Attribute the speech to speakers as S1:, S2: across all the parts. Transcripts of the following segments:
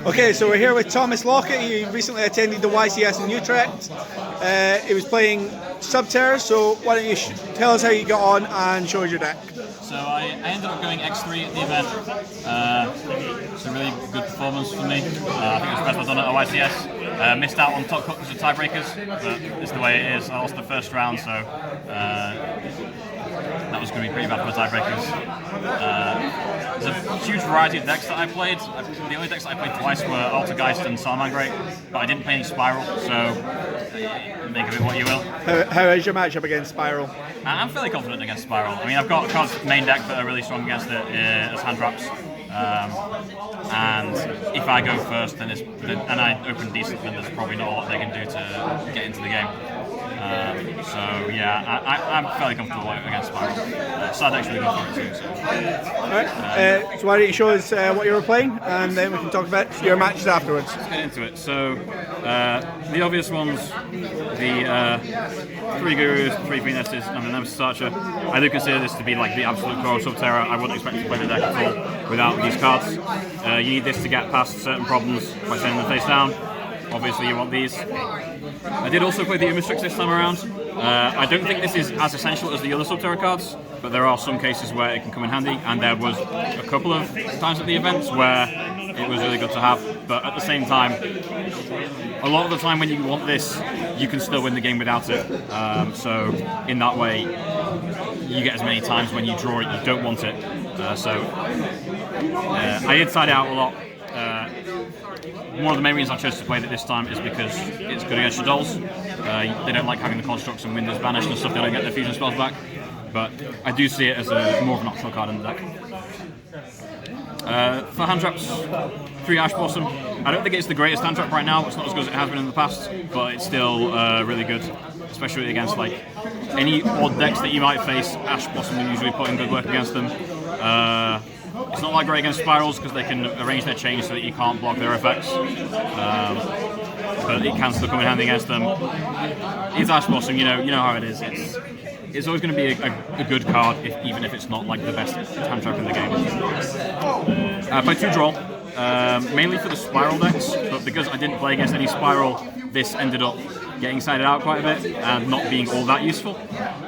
S1: Okay, so we're here with Thomas Lockett. He recently attended the YCS in Utrecht. He was playing Subterror, so why don't you tell us how you got on and show us your deck.
S2: So I ended up going X3 at the event. It's a really good performance for me. I think it was the best I've done at YCS. Missed out on top cut because of tiebreakers, but it's the way it is. I lost the first round, so that was going to be pretty bad for the tiebreakers. There's a huge variety of decks that I played. The only decks that I played twice were Altergeist and Salamangreat, but I didn't play any Spiral, so make of it what you will.
S1: How is your matchup against Spiral?
S2: I'm fairly confident against Spiral. I mean, I've got cards main deck that are really strong against it as hand traps. And if I go first, and I open decent, then there's probably not a lot they can do to get into the game. So yeah, I'm fairly comfortable against Spiral. Side deck's really good for it too. So.
S1: Alright, so why don't you show us what you were playing, and then we can talk about your matches afterwards.
S2: Let's get into it. So the obvious ones, the 3 Gurus, 3 Finesses, and the Nemesis Archer. I do consider this to be like the absolute core of Subterror. I wouldn't expect to play the deck at all without these cards. You need this to get past certain problems by sending them face down. Obviously you want these. I did also play the Image Tricks this time around. I don't think this is as essential as the other Subterror cards, but there are some cases where it can come in handy, and there was a couple of times at the events where it was really good to have, but at the same time, a lot of the time when you want this, you can still win the game without it. So in that way, you get as many times when you draw it, you don't want it. I did side out a lot. One of the main reasons I chose to play it this time is because it's good against Shadows. They don't like having the constructs and windows banished and stuff, they don't get their fusion spells back. But I do see it as more of an optional card in the deck. For hand traps, 3 Ash Blossom. I don't think it's the greatest hand trap right now, it's not as good as it has been in the past, but it's still really good. Especially against like any odd decks that you might face, Ash Blossom will usually put in good work against them. It's not that great against Spirals because they can arrange their chains so that you can't block their effects, but it can still come in handy against them. It's Ash Blossom, you know how it is. It's always going to be a good card, even if it's not like the best hand trap in the game. I played 2 Draw, mainly for the Spiral decks, but because I didn't play against any Spiral, this ended up getting sided out quite a bit and not being all that useful.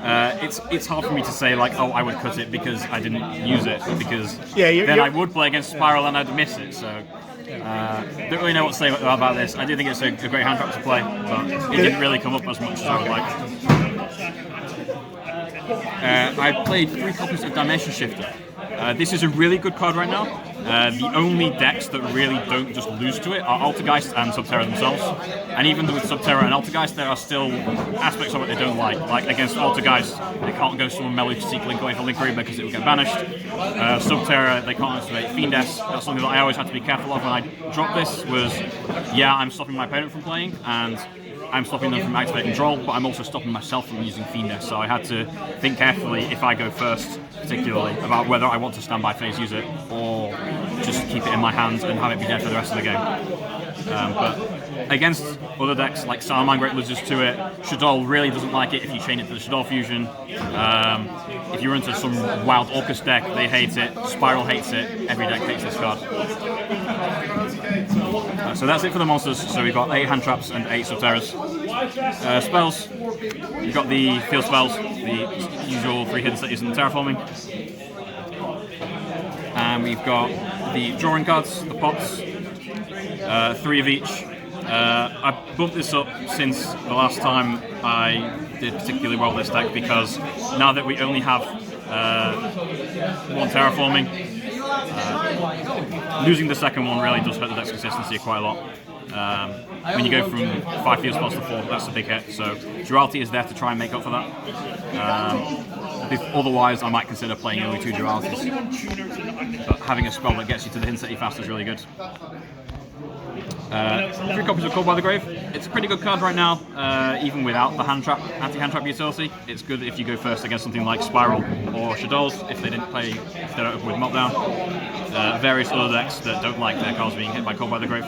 S2: It's hard for me to say like, oh, I would cut it because I didn't use it, because then I would play against Spiral and I'd miss it. So don't really know what to say about this. I do think it's a great hand trap to play, but it didn't really come up as much as I would like. I played 3 copies of Dimension Shifter. This is a really good card right now. The only decks that really don't just lose to it are Altergeist and Subterror themselves. And even with Subterror and Altergeist, there are still aspects of it they don't like. Like against Altergeist, they can't go summon Melu to seek Link away for Linkery because it will get banished. Subterror, they can't activate Fiendess. That's something that I always had to be careful of when I dropped this, was, yeah, I'm stopping my opponent from playing, and I'm stopping them from activating Droll, but I'm also stopping myself from using Fiendess, so I had to think carefully, if I go first, particularly, about whether I want to stand by phase use it, or just keep it in my hands and have it be dead for the rest of the game. But against other decks, like Salamangreat loses to it, Shadow really doesn't like it if you chain it to the Shadow fusion. If you run into some wild Orcus deck, they hate it, Spiral hates it, every deck hates this card. So that's it for the monsters. So we've got 8 hand traps and 8 Subterrors. Spells, we've got the field spells, the usual 3 hidden cities and terraforming. And we've got the drawing cards, the pots, 3 of each. I bumped this up since the last time I did particularly well with this deck, because now that we only have 1 terraforming, losing the second one really does hurt the deck's consistency quite a lot. When you go from 5 field spells to 4, that's a big hit, so Duality is there to try and make up for that. Otherwise, I might consider playing only 2 Dualities, but having a spell that gets you to the hidden city fast is really good. 3 copies of Called by the Grave. It's a pretty good card right now, even without the anti-hand trap utility. It's good if you go first against something like Spiral or Shadows, if they don't open with Meltdown. Various other decks that don't like their cards being hit by Called by the Grave.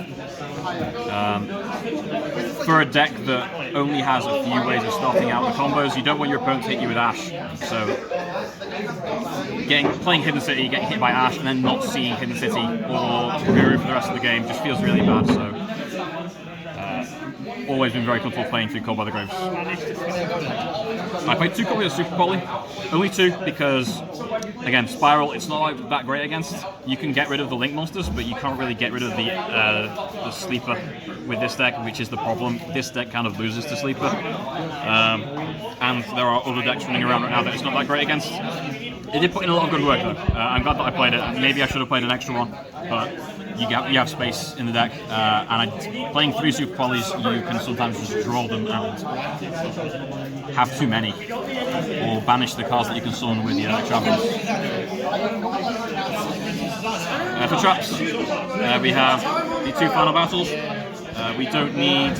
S2: For a deck that only has a few ways of starting out the combos, you don't want your opponent to hit you with Ash, so playing Hidden City, getting hit by Ash, and then not seeing Hidden City or Guru for the rest of the game just feels really bad. So, always been very comfortable playing through Cold by the Graves. I played 2 copies of Super Poly, only 2 because, again, Spiral, it's not like that great against. You can get rid of the Link monsters, but you can't really get rid of the Sleeper with this deck, which is the problem. This deck kind of loses to Sleeper. And there are other decks running around right now that it's not that great against. It did put in a lot of good work though. I'm glad that I played it. Maybe I should have played an extra one, but you have space in the deck. Playing 3 Super Polys, you can sometimes just draw them and have too many, or banish the cards that you can summon with your champions. For traps, we have the 2 final battles. We don't need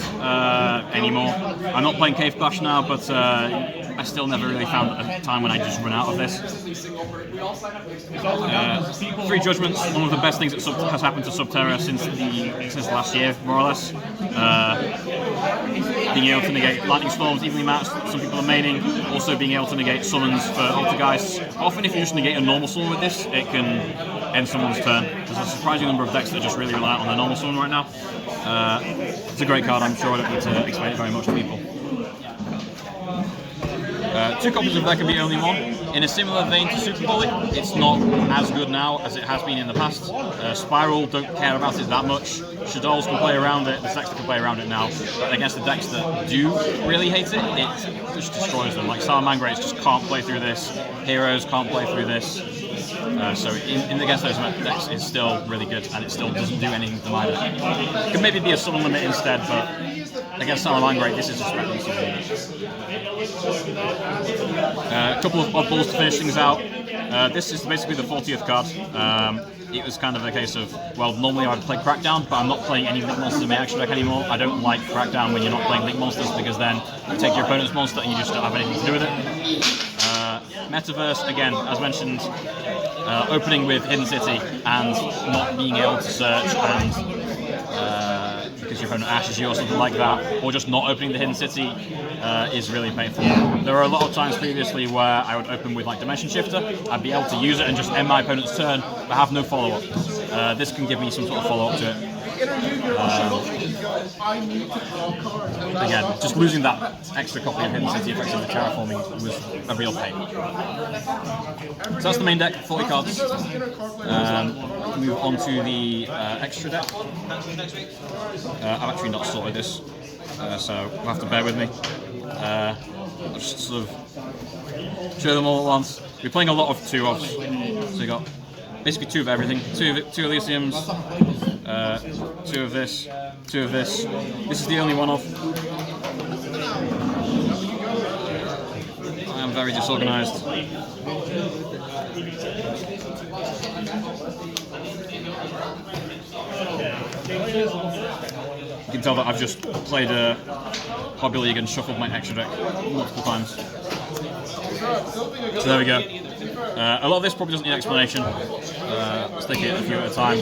S2: any more. I'm not playing Cave Clash now, but I still never really found a time when I just run out of this. 3 Judgments, one of the best things that has happened to Subterror since last year, more or less. Being able to negate Lightning Storms evenly matched, some people are maining. Also being able to negate summons for Altergeists. Often if you just negate a normal summon with this, it can end someone's turn. There's a surprising number of decks that just really rely on the normal summon right now. It's a great card, I'm sure I don't need to explain it very much to people. 2 copies of There Can Be Only One. In a similar vein to Super Poly, it's not as good now as it has been in the past. Spiral don't care about it that much. Shadows can play around it, the decks that can play around it now. But against the decks that do really hate it, it just destroys them. Like Salamangreats just can't play through this, Heroes can't play through this. So against those decks, it's still really good, and it still doesn't do anything to them either. It could maybe be a summon limit instead, but against Salamangreat, this is just spectrum summon. A couple of oddballs to finish things out. This is basically the 40th card. It was kind of a case of, well, normally I would play Crackdown, but I'm not playing any Link monsters in my extra deck anymore. I don't like Crackdown when you're not playing Link monsters, because then you take your opponent's monster and you just don't have anything to do with it. Metaverse, again, as mentioned, opening with Hidden City and not being able to search, and because your opponent ashes you or something like that, or just not opening the Hidden City is really painful. There are a lot of times previously where I would open with like Dimension Shifter, I'd be able to use it and just end my opponent's turn, but have no follow-up. This can give me some sort of follow-up to it. Again, just losing that extra copy of Hidden City effectively terraforming was a real pain. So that's the main deck, 40 cards. Move on to the extra deck. I've actually not sorted this, so you'll have to bear with me. I'll just sort of show them all at once. We're playing a lot of 2-offs, so you got basically 2 of everything, 2 Elysiums, 2 of this, 2 of this. This is the only one-off. I am very disorganized. You can tell that I've just played a Hobby League and shuffled my extra deck multiple times. So there we go. A lot of this probably doesn't need explanation. Let's take it a few at a time.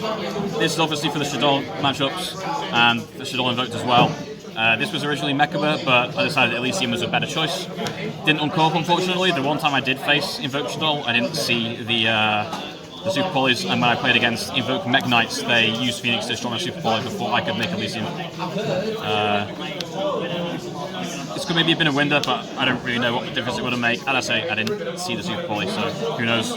S2: This is obviously for the Shadow matchups and the Shadow Invoked as well. This was originally Mechaba, but I decided Elysium was a better choice. Didn't uncorp, unfortunately. The one time I did face Invoke Shadow, I didn't see the Super Polys, and when I played against Invoke Mech Knights, they used Phoenix to destroy my Super Poly before I could make Elysium. This could maybe have been a winner, but I don't really know what difference it would have made. As I say, I didn't see the Super Poly, so who knows.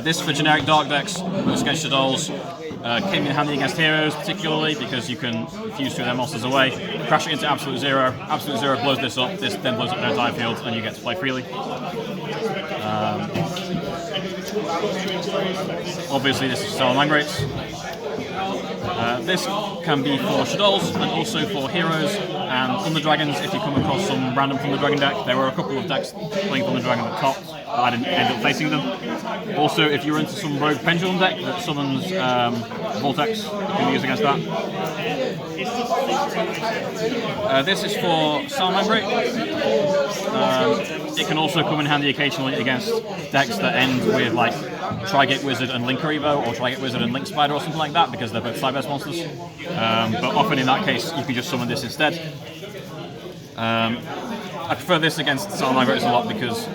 S2: This for generic dark decks, against Shadows, came in handy against Heroes, particularly because you can fuse 2 of their monsters away, crash it into Absolute Zero. Absolute Zero blows this up, this then blows up their entire field, and you get to play freely. Obviously, this is Salamangreats. This can be for Shadows and also for Heroes and Thunder Dragons if you come across some random Thunder Dragon deck. There were a couple of decks playing Thunder Dragon that topped, but I didn't end up facing them. Also, if you're into some Rogue Pendulum deck that summons Vortex, you can use against that. This is for Salamangreat. It can also come in handy occasionally against decks that end with like Trigate Wizard and Linker Evo, or Trigate Wizard and Link Spider or something like that, because they're both side-based monsters. But often in that case, you can just summon this instead. I prefer this against Salamangreats a lot because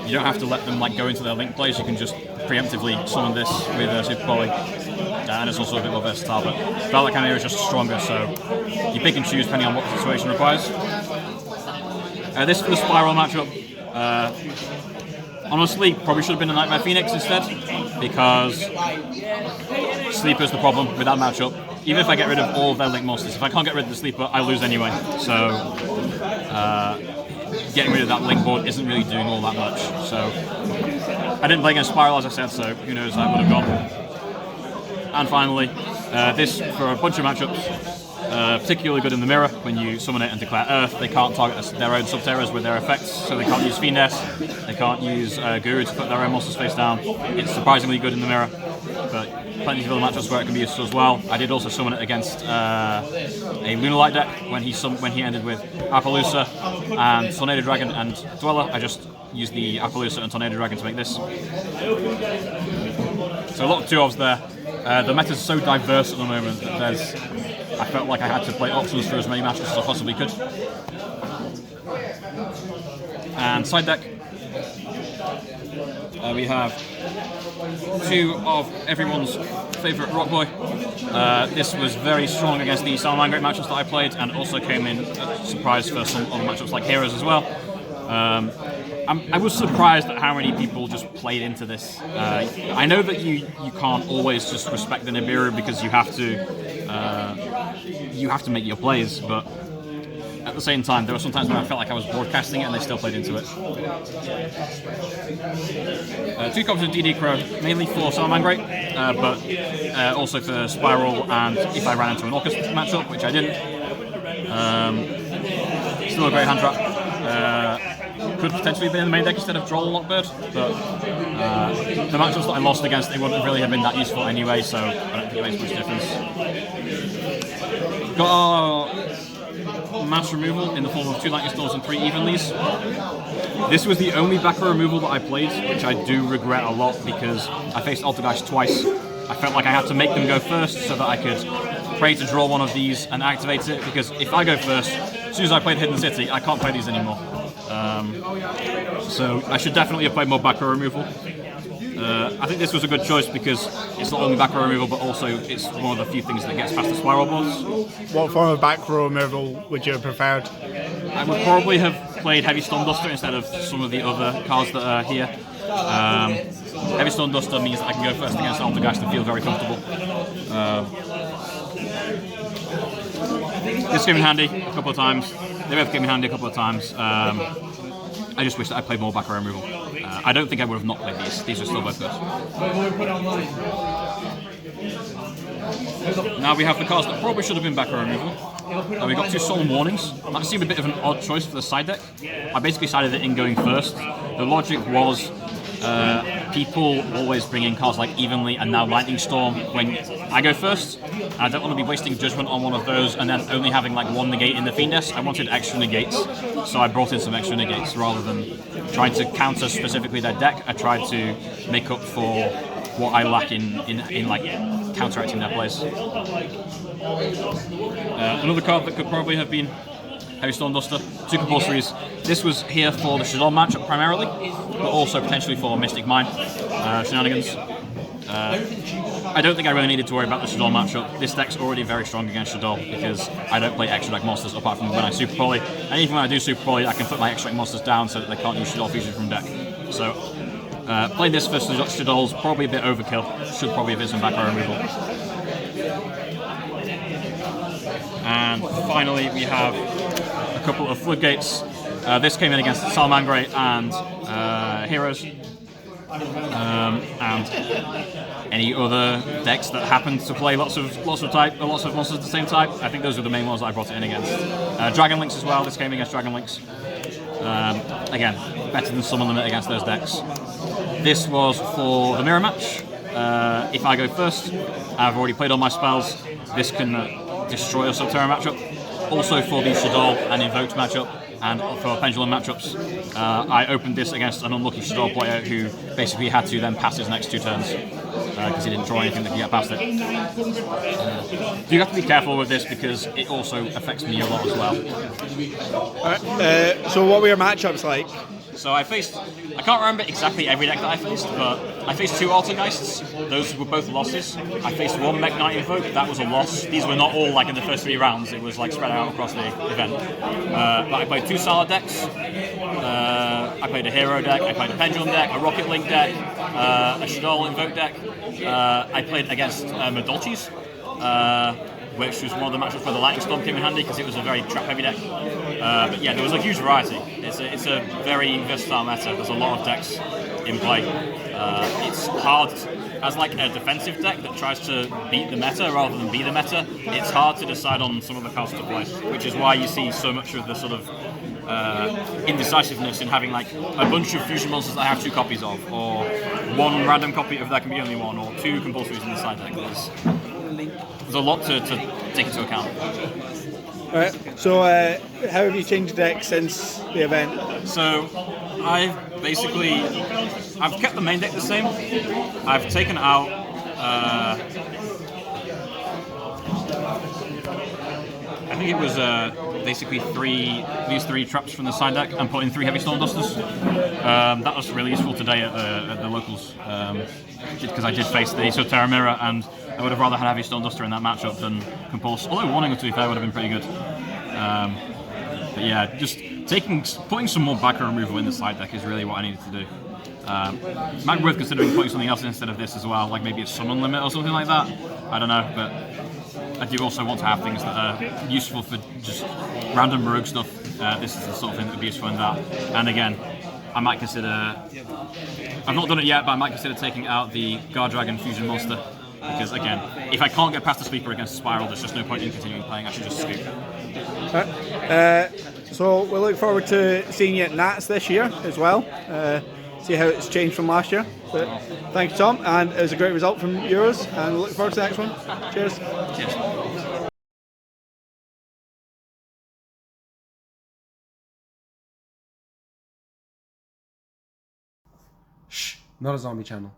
S2: you don't have to let them like go into their link plays. You can just preemptively summon this with Super Poly, and it's also a bit more versatile. But felt like Chimera is just stronger, so you pick and choose depending on what the situation requires. This for the Spiral matchup. Honestly, probably should have been a Nightmare Phoenix instead, because Sleeper's the problem with that matchup. Even if I get rid of all of their Link monsters, if I can't get rid of the Sleeper, I lose anyway. So getting rid of that Link board isn't really doing all that much. So I didn't play against Spiral, as I said, so who knows how it would have gone. And finally, this for a bunch of matchups. Particularly good in the mirror when you summon it and declare Earth. They can't target their own Subterrors with their effects, so they can't use Fiendes, they can't use Guru to put their own monsters face down. It's surprisingly good in the mirror, but plenty of other matchups where it can be useful as well. I did also summon it against a Lunalight deck when he ended with Appaloosa and Tornado Dragon and Dweller. I just used the Appaloosa and Tornado Dragon to make this. So a lot of 2-ofs there. The meta is so diverse at the moment that I felt like I had to play options for as many matches as I possibly could. And side deck, we have 2 of everyone's favourite Rock Boy. This was very strong against the Salamangreat matchups that I played, and also came in a surprise for some other matchups like Heroes as well. I was surprised at how many people just played into this. I know that you can't always just respect the Nibiru because you have to make your plays, but at the same time, there were some times when I felt like I was broadcasting it and they still played into it. 2 copies of DD Crow, mainly for Salamangreat, but also for Spiral and if I ran into an Orcus matchup, which I didn't. Still a great hand trap. Could potentially have been in the main deck instead of Droll and Lockbird, but the matchups that I lost against, they wouldn't really have been that useful anyway, so I don't think it makes much difference. Got our mass removal in the form of 2 Lightning Storms and 3 Evenlies. This was the only backer removal that I played, which I do regret a lot because I faced Altergeist twice. I felt like I had to make them go first so that I could pray to draw one of these and activate it, because if I go first, as soon as I played Hidden City, I can't play these anymore. So I should definitely have played more backer removal. I think this was a good choice because it's not only back row removal, but also it's one of the few things that gets past the spiral boards.
S3: What form of back row removal would you have preferred?
S2: I would probably have played Heavy Storm Duster instead of some of the other cards that are here. Heavy Storm Duster means that I can go first against Altergeist and feel very comfortable. This came in handy a couple of times. They both came in handy a couple of times. I just wish that I played more back row removal. I don't think I would have not played these. These are still both good. Now we have the cards that probably should have been back row removal. We got 2 Solemn Warnings. That seemed a bit of an odd choice for the side deck. I basically sided it in going first. The logic was people always bring in cards like Evenly and now Lightning Storm when I go first. I don't want to be wasting Judgment on one of those and then only having like 1 negate in the Fiendes. I wanted extra negates, so I brought in some extra negates rather than trying to counter specifically their deck. I tried to make up for what I lack in like counteracting their plays. Another card that could probably have been Heavy Storm Duster, 2 compulsories. This was here for the Shaddoll matchup primarily, but also potentially for Mystic Mine shenanigans. I don't think I really needed to worry about the Shaddoll matchup. This deck's already very strong against Shaddoll because I don't play extra deck monsters apart from when I Super Poly. And even when I do Super Poly, I can put my extra deck monsters down so that they can't use Shaddoll fusion from deck. So playing this for Shaddoll's probably a bit overkill. Should probably have been some back row removal. And finally we have a couple of Floodgates. This came in against Salamangreat and Heroes. And any other decks that happened to play lots of monsters of the same type. I think those are the main ones that I brought it in against. Dragon Links as well. This came against Dragon Links. Again, better than some of them against those decks. This was for the mirror match. If I go first, I've already played all my spells. This can destroy a Subterror matchup. Also for the Shaddoll and Invoked matchup, and for Pendulum matchups. I opened this against an unlucky Shaddoll player who basically had to then pass his next 2 turns because he didn't draw anything that could get past it. You have to be careful with this because it also affects me a lot as well.
S1: So what were your matchups like?
S2: So I can't remember exactly every deck that I faced, but I faced 2 Altergeists. Those were both losses. I faced 1 Mech Knight Invoke, that was a loss. These were not all like in the first 3 rounds, it was like spread out across the event. But I played 2 Salad decks. I played a Hero deck, I played a Pendulum deck, a Rocket Link deck, a Shadol Invoke deck. I played against Madolchis, which was one of the matchups where the Lightning Storm came in handy because it was a very trap-heavy deck. But yeah, there was a huge variety. It's a very versatile meta. There's a lot of decks in play. It's hard, as like a defensive deck that tries to beat the meta rather than be the meta, it's hard to decide on some of the cards to play, which is why you see so much of the sort of indecisiveness in having like a bunch of fusion monsters that I have 2 copies of, or 1 random copy of there can be only 1, or 2 compulsories in the side deck. There's a lot to take into account.
S1: Alright, so how have you changed the deck since the event?
S2: So I've kept the main deck the same. I've taken out I think it was basically these 3 traps from the side deck and put in 3 Heavy Storm Dusters. That was really useful today at the locals, because I did face the Subterror Mirror, and I would have rather had Heavy Storm Duster in that matchup than Compulse. Although Warning, to be fair, would have been pretty good. But yeah, just putting some more backer removal in the side deck is really what I needed to do. Might be worth considering putting something else instead of this as well, like maybe a summon limit or something like that. I don't know, but I do also want to have things that are useful for just random rogue stuff. This is the sort of thing that would be useful in that. And again, I might consider, I've not done it yet, but I might consider taking out the Guard Dragon Fusion Monster. Because again, if I can't get past the Sweeper against Spiral, there's just no point in continuing playing, I should just scoop.
S1: So we look forward to seeing you at Nats this year as well. See how it's changed from last year. But thank you, Tom, and it was a great result from Euros, and we look forward to the next one. Cheers.
S2: Cheers.
S4: Shh, not a zombie channel.